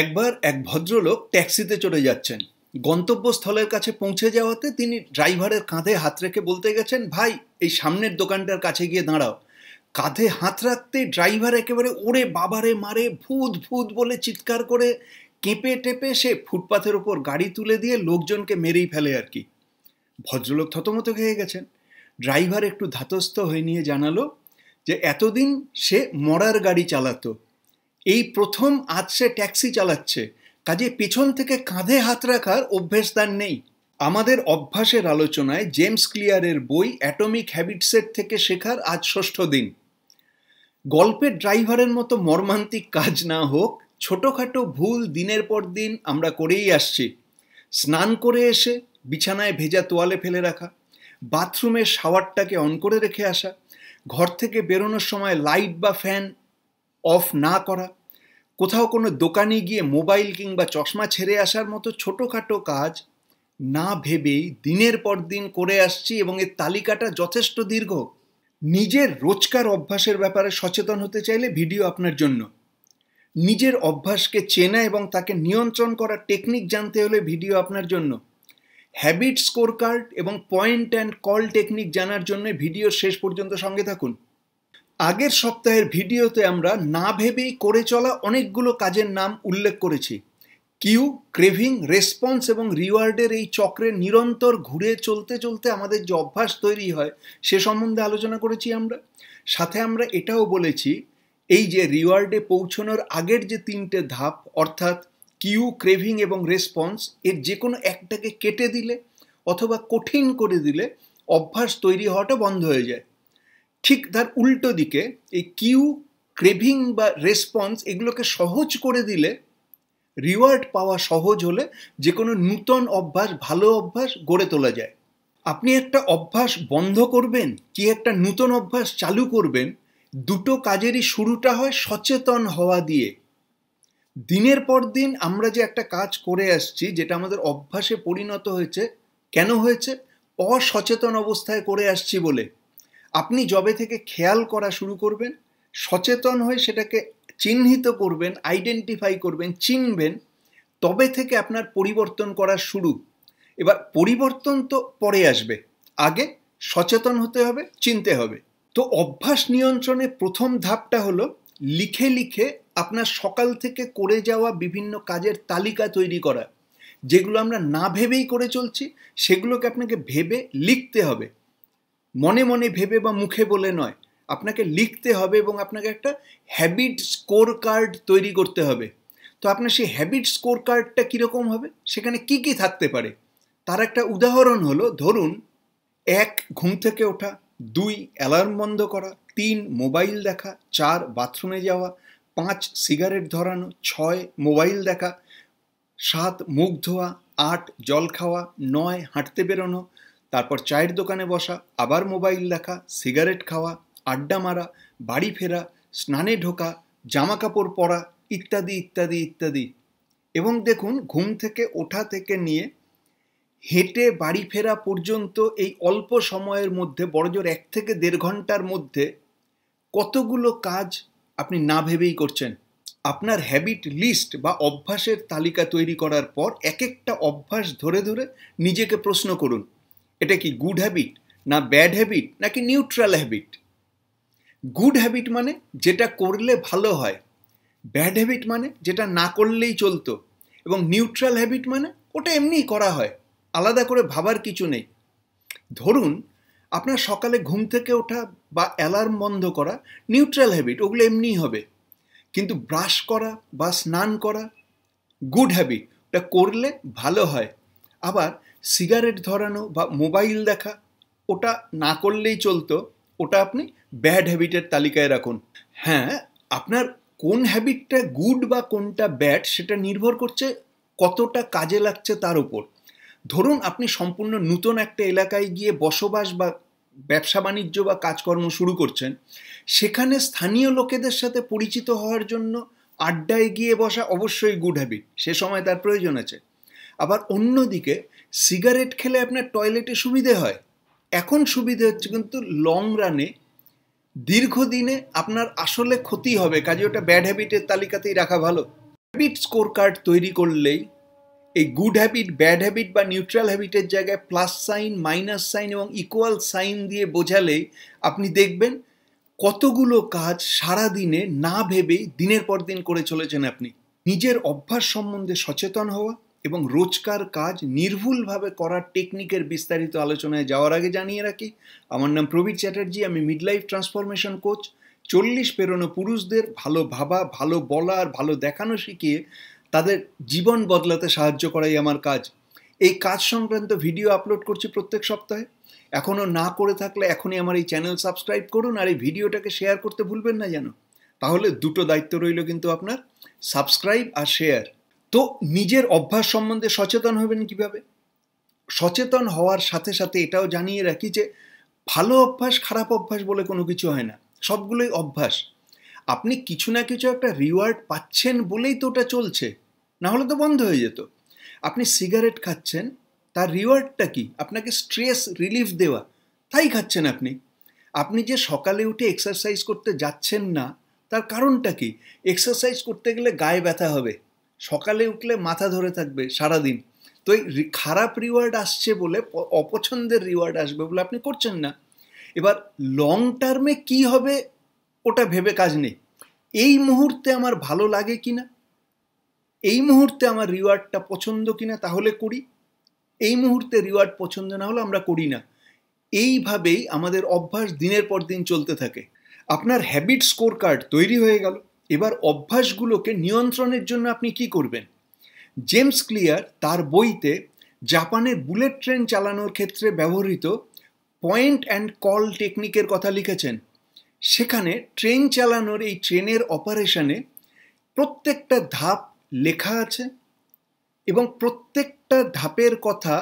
একবার এক ভদ্রলোক ট্যাক্সিতে চড়ে যাচ্ছেন। গন্তব্যস্থলের কাছে পৌঁছে যাওয়াতে তিনি ড্রাইভারের কাঁধে হাত রেখে বলতে গেছেন, ভাই এই সামনের দোকানটার কাছে গিয়ে দাঁড়াও। কাঁধে হাত রাখতে ড্রাইভার একেবারে ওরে বাবারে মারে, ভূত ভূত বলে চিৎকার করে কেঁপে টেপে সে ফুটপাথের ওপর গাড়ি তুলে দিয়ে লোকজনকে মেরেই ফেলে আর কি। ভদ্রলোক থতমত খেয়ে গেছেন। ড্রাইভার একটু ধাতস্থ হয়ে নিয়ে জানালো যে এতদিন সে মরার গাড়ি চালাতো, এই প্রথম আজ সে ট্যাক্সি চালাচ্ছে, কাজে পেছন থেকে কাঁধে হাত রাখার অভ্যেস তার নেই। আমাদের অভ্যাসের আলোচনায় জেমস ক্লিয়ারের বই অ্যাটমিক হ্যাবিটসের থেকে শেখার আজ ৬ষ্ঠ দিন। গল্পের ড্রাইভারের মতো মর্মান্তিক কাজ না হোক, ছোটোখাটো ভুল দিনের পর দিন আমরা করেই আসছি। স্নান করে এসে বিছানায় ভেজা তোয়ালে ফেলে রাখা, বাথরুমের শাওয়ারটাকে অন করে রেখে আসা, ঘর থেকে বেরোনোর সময় লাইট বা ফ্যান অফ না করা, কোথাও কোনো দোকানে গিয়ে মোবাইল কিংবা চশমা ছেড়ে আসার মতো ছোটোখাটো কাজ না ভেবেই দিনের পর দিন করে আসছি এবং এর তালিকাটা যথেষ্ট দীর্ঘ। নিজের রোজকার অভ্যাসের ব্যাপারে সচেতন হতে চাইলে ভিডিও আপনার জন্য। নিজের অভ্যাসকে চেনা এবং তাকে নিয়ন্ত্রণ করার টেকনিক জানতে হলে ভিডিও আপনার জন্য। হ্যাবিট স্কোর কার্ড এবং পয়েন্ট অ্যান্ড কল টেকনিক জানার জন্য ভিডিওর শেষ পর্যন্ত সঙ্গে থাকুন। আগের সপ্তাহের ভিডিওতে আমরা না ভেবেই করে চলা অনেকগুলো কাজের নাম উল্লেখ করেছি। কিউ, ক্রেভিং, রেসপন্স এবং রিওয়ার্ডের এই চক্রে নিরন্তর ঘুরে চলতে চলতে আমাদের যে অভ্যাস তৈরি হয় সে সম্বন্ধে আলোচনা করেছি আমরা। সাথে আমরা এটাও বলেছি এই যে রিওয়ার্ডে পৌঁছানোর আগের যে 3টে ধাপ, অর্থাৎ কিউ, ক্রেভিং এবং রেসপন্স, এর যে কোনো একটাকে কেটে দিলে অথবা কঠিন করে দিলে অভ্যাস তৈরি হওয়াটা বন্ধ হয়ে যায়। ঠিক তার উল্টো দিকে এই কিউ, ক্রেভিং বা রেসপন্স এগুলোকে সহজ করে দিলে, রিওয়ার্ড পাওয়া সহজ হলে যে কোনো নূতন অভ্যাস, ভালো অভ্যাস গড়ে তোলা যায়। আপনি একটা অভ্যাস বন্ধ করবেন কি একটা নূতন অভ্যাস চালু করবেন, দুটো কাজেরই শুরুটা হয় সচেতন হওয়া দিয়ে। দিনের পর দিন আমরা যে একটা কাজ করে আসছি যেটা আমাদের অভ্যাসে পরিণত হয়েছে, কেন হয়েছে? অসচেতন অবস্থায় করে আসছি বলে। আপনি যবে থেকে খেয়াল করা শুরু করবেন, সচেতন হয়ে সেটাকে চিহ্নিত করবেন, আইডেন্টিফাই করবেন, চিনবেন, তবে থেকে আপনার পরিবর্তন করা শুরু। এবার পরিবর্তন তো পরে আসবে, আগে সচেতন হতে হবে, চিনতে হবে। তো অভ্যাস নিয়ন্ত্রণে প্রথম ধাপটা হলো লিখে লিখে আপনার সকাল থেকে করে যাওয়া বিভিন্ন কাজের তালিকা তৈরি করা। যেগুলো আমরা না ভেবেই করে চলছি সেগুলোকে আপনাকে ভেবে লিখতে হবে। মনে মনে ভেবে বা মুখে বলে নয়, আপনাকে লিখতে হবে এবং আপনাকে একটা হ্যাবিট স্কোর কার্ড তৈরি করতে হবে। তো আপনার সেই হ্যাবিট স্কোর কার্ডটা কীরকম হবে, সেখানে কি কি থাকতে পারে তার একটা উদাহরণ হলো, ধরুন 1 ঘুম থেকে ওঠা, 2 অ্যালার্ম বন্ধ করা, 3 মোবাইল দেখা, 4 বাথরুমে যাওয়া, 5 সিগারেট ধরানো, 6 মোবাইল দেখা, 7 মুখ ধোয়া, 8 জল খাওয়া, 9 হাঁটতে বেরোনো, তারপর চায়ের দোকানে বসা, আবার মোবাইল দেখা, সিগারেট খাওয়া, আড্ডা মারা, বাড়ি ফেরা, স্নানে ঢোকা, জামা কাপড় পরা, ইত্যাদি ইত্যাদি ইত্যাদি। এবং দেখুন, ঘুম থেকে ওঠা থেকে নিয়ে হেঁটে বাড়ি ফেরা পর্যন্ত এই অল্প সময়ের মধ্যে, বড়জোর 1 থেকে 1.5 ঘন্টার মধ্যে কতগুলো কাজ আপনি না ভেবেই করছেন। আপনার হ্যাবিট লিস্ট বা অভ্যাসের তালিকা তৈরি করার পর এক একটা অভ্যাস ধরে ধরে নিজেকে প্রশ্ন করুন, এটা কি গুড হ্যাবিট না ব্যাড হ্যাবিট নাকি নিউট্রাল হ্যাবিট? গুড হ্যাবিট মানে যেটা করলে ভালো হয়, ব্যাড হ্যাবিট মানে যেটা না করলেই চলতো, এবং নিউট্রাল হ্যাবিট মানে ওটা এমনিই করা হয়, আলাদা করে ভাবার কিছু নেই। ধরুন আপনার সকালে ঘুম থেকে ওঠা বা অ্যালার্ম বন্ধ করা নিউট্রাল হ্যাবিট, ওগুলো এমনিই হবে। কিন্তু ব্রাশ করা বা স্নান করা গুড হ্যাবিট, ওটা করলে ভালো হয়। আবার সিগারেট ধরানো বা মোবাইল দেখা, ওটা না করলেই চলতো, ওটা আপনি ব্যাড হ্যাবিটের তালিকায় রাখুন। হ্যাঁ, আপনার কোন হ্যাবিটটা গুড বা কোনটা ব্যাড সেটা নির্ভর করছে কতটা কাজে লাগছে তার উপর। ধরুন আপনি সম্পূর্ণ নতুন একটা এলাকায় গিয়ে বসবাস বা ব্যবসা বাণিজ্য বা কাজকর্ম শুরু করছেন, সেখানে স্থানীয় লোকেদের সাথে পরিচিত হওয়ার জন্য আড্ডায় গিয়ে বসা অবশ্যই গুড হ্যাবিট, সে সময় তার প্রয়োজন আছে। আবার অন্যদিকে সিগারেট খেলে আপনার টয়লেটে সুবিধে হয়, এখন সুবিধে হচ্ছে, কিন্তু লং রানে দীর্ঘদিনে আপনার আসলে ক্ষতি হবে, কাজে ওটা ব্যাড হ্যাবিটের তালিকাতেই রাখা ভালো। হ্যাবিট স্কোর কার্ড তৈরি করলেই এই গুড হ্যাবিট, ব্যাড হ্যাবিট বা নিউট্রাল হ্যাবিটের জায়গায় প্লাস সাইন, মাইনাস সাইন এবং ইকুয়াল সাইন দিয়ে বোঝালেই আপনি দেখবেন কতগুলো কাজ সারা দিনে না ভেবেই দিনের পর দিন করে চলেছেন আপনি। নিজের অভ্যাস সম্বন্ধে সচেতন হওয়া এবং রোজকার কাজ নির্ভুলভাবে করার টেকনিকের বিস্তারিত আলোচনায় যাওয়ার আগে জানিয়ে রাখি, আমার নাম প্রবীর চ্যাটার্জি, আমি মিড লাইফ ট্রান্সফরমেশন কোচ। 40 পেরোনো পুরুষদের ভালো ভাবা, ভালো বলা আর ভালো দেখানো শিখিয়ে তাদের জীবন বদলাতে সাহায্য করাই আমার কাজ। এই কাজ সংক্রান্ত ভিডিও আপলোড করছি প্রত্যেক সপ্তাহে। এখনও না করে থাকলে এখনই আমার এই চ্যানেল সাবস্ক্রাইব করুন আর এই ভিডিওটাকে শেয়ার করতে ভুলবেন না যেন। তাহলে দুটো দায়িত্ব রইল কিন্তু আপনার, সাবস্ক্রাইব আর শেয়ার। তো নিজের অভ্যাস সম্বন্ধে সচেতন হবেন কিভাবে? সচেতন হওয়ার সাথে সাথে এটাও জানিয়ে রাখি যে ভালো অভ্যাস, খারাপ অভ্যাস বলে কোনো কিছু হয় না, সবগুলোই অভ্যাস। আপনি কিছু না কিছু একটা রিওয়ার্ড পাচ্ছেন বলেই তো ওটা চলছে, না হলে তো বন্ধ হয়ে যেত। আপনি সিগারেট খাচ্ছেন, তার রিওয়ার্ডটা কি? আপনাকে স্ট্রেস রিলিফ দেওয়া, তাই খাচ্ছেন আপনি। আপনি যে সকালে উঠে এক্সারসাইজ করতে যাচ্ছেন না, তার কারণটা কি? এক্সারসাইজ করতে গেলে গায়ে ব্যথা হবে, সকালে উঠলে মাথা ধরে থাকবে সারাদিন। তো এই খারাপ রিওয়ার্ড আসছে বলে, অপছন্দের রিওয়ার্ড আসবে বলে আপনি করছেন না। এবার লং টার্মে কি হবে ওটা ভেবে কাজ নেই। এই মুহূর্তে আমার ভালো লাগে কিনা, এই মুহূর্তে আমার রিওয়ার্ডটা পছন্দ কিনা, তাহলে করি। এই মুহূর্তে রিওয়ার্ড পছন্দ না হলে আমরা করি না। এইভাবেই আমাদের অভ্যাস দিনের পর দিন চলতে থাকে। আপনার হ্যাবিট স্কোর কার্ড তৈরি হয়ে গেল। এবার অভ্যাসগুলোকে নিয়ন্ত্রণের জন্য আপনি কি করবেন? জেমস ক্লিয়ার তার বইতে জাপানের বুলেট ট্রেন চালানোর ক্ষেত্রে ব্যবহৃত পয়েন্ট অ্যান্ড কল টেকনিকের কথা লিখেছেন। সেখানে ট্রেন চালানোর এই ট্রেনের অপারেশনে প্রত্যেকটা ধাপ লেখা আছে এবং প্রত্যেকটা ধাপের কথা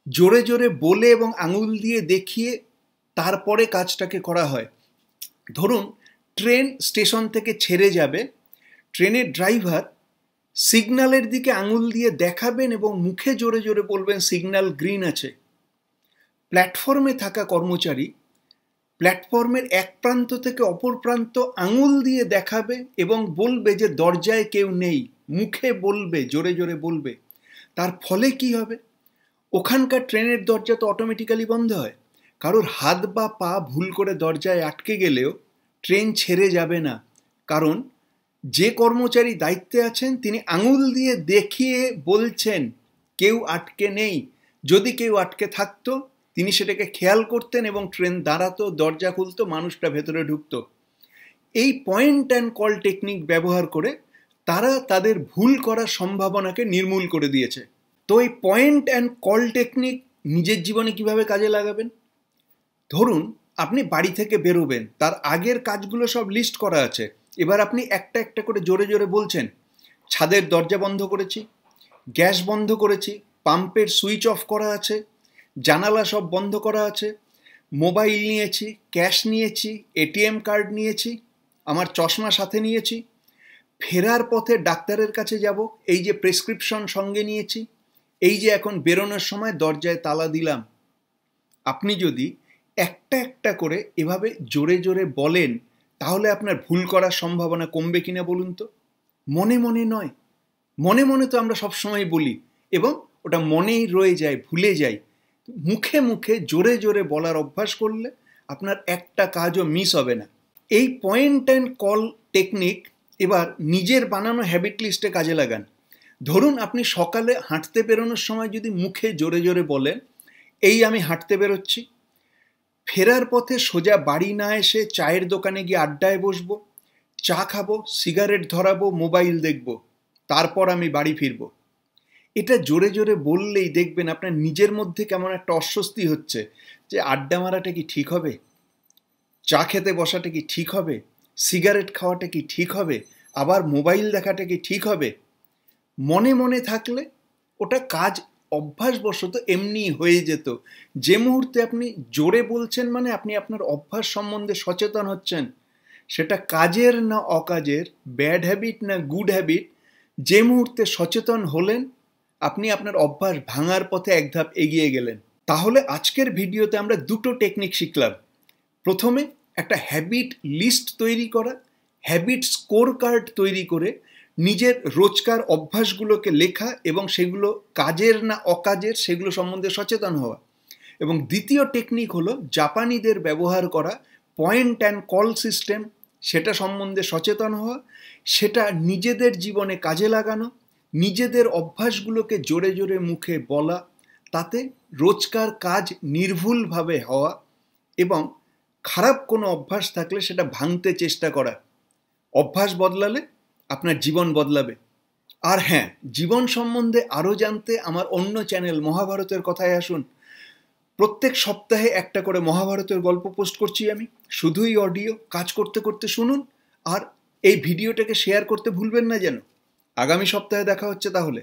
জোরে জোরে বলে এবং আঙুল দিয়ে দেখিয়ে তারপরে কাজটাকে করা হয়। ধরুন ট্রেন স্টেশন থেকে ছেড়ে যাবে, ট্রেনের ড্রাইভার সিগন্যালের দিকে আঙুল দিয়ে দেখাবেন এবং মুখে জোরে জোরে বলবেন সিগন্যাল গ্রিন আছে। প্ল্যাটফর্মে থাকা কর্মচারী প্ল্যাটফর্মের এক প্রান্ত থেকে অপর প্রান্ত আঙুল দিয়ে দেখাবে এবং বলবে যে দরজায় কেউ নেই, মুখে বলবে, জোরে জোরে বলবে। তার ফলে কি হবে? ওখানকার ট্রেনের দরজা তো অটোমেটিক্যালি বন্ধ হয়। কারোর হাত বা পা ভুল করে দরজায় আটকে গেলেও ট্রেন ছেড়ে যাবে না, কারণ যে কর্মচারী দায়িত্বে আছেন তিনি আঙুল দিয়ে দেখিয়ে বলছেন কেউ আটকে নেই। যদি কেউ আটকে থাকতো তিনি সেটাকে খেয়াল করতেন এবং ট্রেন দাঁড়াতো, দরজা খুলতো, মানুষটা ভেতরে ঢুকতো। এই পয়েন্ট অ্যান্ড কল টেকনিক ব্যবহার করে তারা তাদের ভুল করার সম্ভাবনাকে নির্মূল করে দিয়েছে। তো এই পয়েন্ট অ্যান্ড কল টেকনিক নিজের জীবনে কিভাবে কাজে লাগাবেন? ধরুন আপনি বাড়ি থেকে বেরোবেন, তার আগের কাজগুলো সব লিস্ট করা আছে। এবার আপনি একটা একটা করে জোরে জোরে বলছেন, ছাদের দরজা বন্ধ করেছি, গ্যাস বন্ধ করেছি, পাম্পের সুইচ অফ করা আছে, জানালা সব বন্ধ করা আছে, মোবাইল নিয়েছি, ক্যাশ নিয়েছি, এটিএম কার্ড নিয়েছি, আমার চশমা সাথে নিয়েছি, ফেরার পথে ডাক্তারের কাছে যাব, এই যে প্রেসক্রিপশন সঙ্গে নিয়েছি, এই যে এখন বেরোনোর সময় দরজায় তালা দিলাম। আপনি যদি একটা একটা করে এভাবে জোরে জোরে বলেন তাহলে আপনার ভুল করার সম্ভাবনা কমবে কিনা বলুন তো? মনে মনে নয়, মনে মনে তো আমরা সবসময় বলি এবং ওটা মনেই রয়ে যায়, ভুলে যাই। মুখে মুখে জোরে জোরে বলার অভ্যাস করলে আপনার একটা কাজও মিস হবে না। এই পয়েন্ট অ্যান্ড কল টেকনিক এবার নিজের বানানো হ্যাবিট লিস্টে কাজে লাগান। ধরুন আপনি সকালে হাঁটতে বেরোনোর সময় যদি মুখে জোরে জোরে বলেন এই আমি হাঁটতে বেরোচ্ছি, ফেরার পথে সোজা বাড়ি না এসে চায়ের দোকানে গিয়ে আড্ডায় বসবো, চা খাবো, সিগারেট ধরাবো, মোবাইল দেখব, তারপর আমি বাড়ি ফিরবো। এটা জোরে জোরে বললেই দেখবেন আপনার নিজের মধ্যে কেমন একটা অস্বস্তি হচ্ছে যে আড্ডা মারাটা কি ঠিক হবে, চা খেতে বসাটা কি ঠিক হবে, সিগারেট খাওয়াটা কি ঠিক হবে, আবার মোবাইল দেখাটা কি ঠিক হবে। মনে মনে থাকলে ওটা কাজ অভ্যাসবশত এমনি হয়ে যেত। যে মুহূর্তে আপনি জোরে বলছেন মানে আপনি আপনার অভ্যাস সম্বন্ধে সচেতন হচ্ছেন। সেটা কাজের না অকাজের, ব্যাড হ্যাবিট না গুড হ্যাবিট, যে মুহূর্তে সচেতন হলেন আপনি আপনার অভ্যাস ভাঙার পথে এক ধাপ এগিয়ে গেলেন। তাহলে আজকের ভিডিওতে আমরা দুটো টেকনিক শিখলাম। প্রথমে একটা হ্যাবিট লিস্ট তৈরি করা, হ্যাবিট স্কোর কার্ড তৈরি করে নিজের রোজকার অভ্যাসগুলোকে লেখা এবং সেগুলো কাজের না অকাজের সেগুলো সম্বন্ধে সচেতন হওয়া। এবং দ্বিতীয় টেকনিক হলো জাপানিদের ব্যবহার করা পয়েন্ট অ্যান্ড কল সিস্টেম, সেটা সম্বন্ধে সচেতন হওয়া, সেটা নিজেদের জীবনে কাজে লাগানো, নিজেদের অভ্যাসগুলোকে জোরে জোরে মুখে বলা, তাতে রোজকার কাজ নির্ভুলভাবে হওয়া এবং খারাপ কোনো অভ্যাস থাকলে সেটা ভাঙতে চেষ্টা করা। অভ্যাস বদলালে আপনার জীবন বদলাবে। আর হ্যাঁ, জীবন সম্বন্ধে আরও জানতে আমার অন্য চ্যানেল মহাভারতের কথায় আসুন। প্রত্যেক সপ্তাহে একটা করে মহাভারতের গল্প পোস্ট করছি আমি, শুধুই অডিও, কাজ করতে করতে শুনুন। আর এই ভিডিওটাকে শেয়ার করতে ভুলবেন না যেন। আগামী সপ্তাহে দেখা হচ্ছে তাহলে।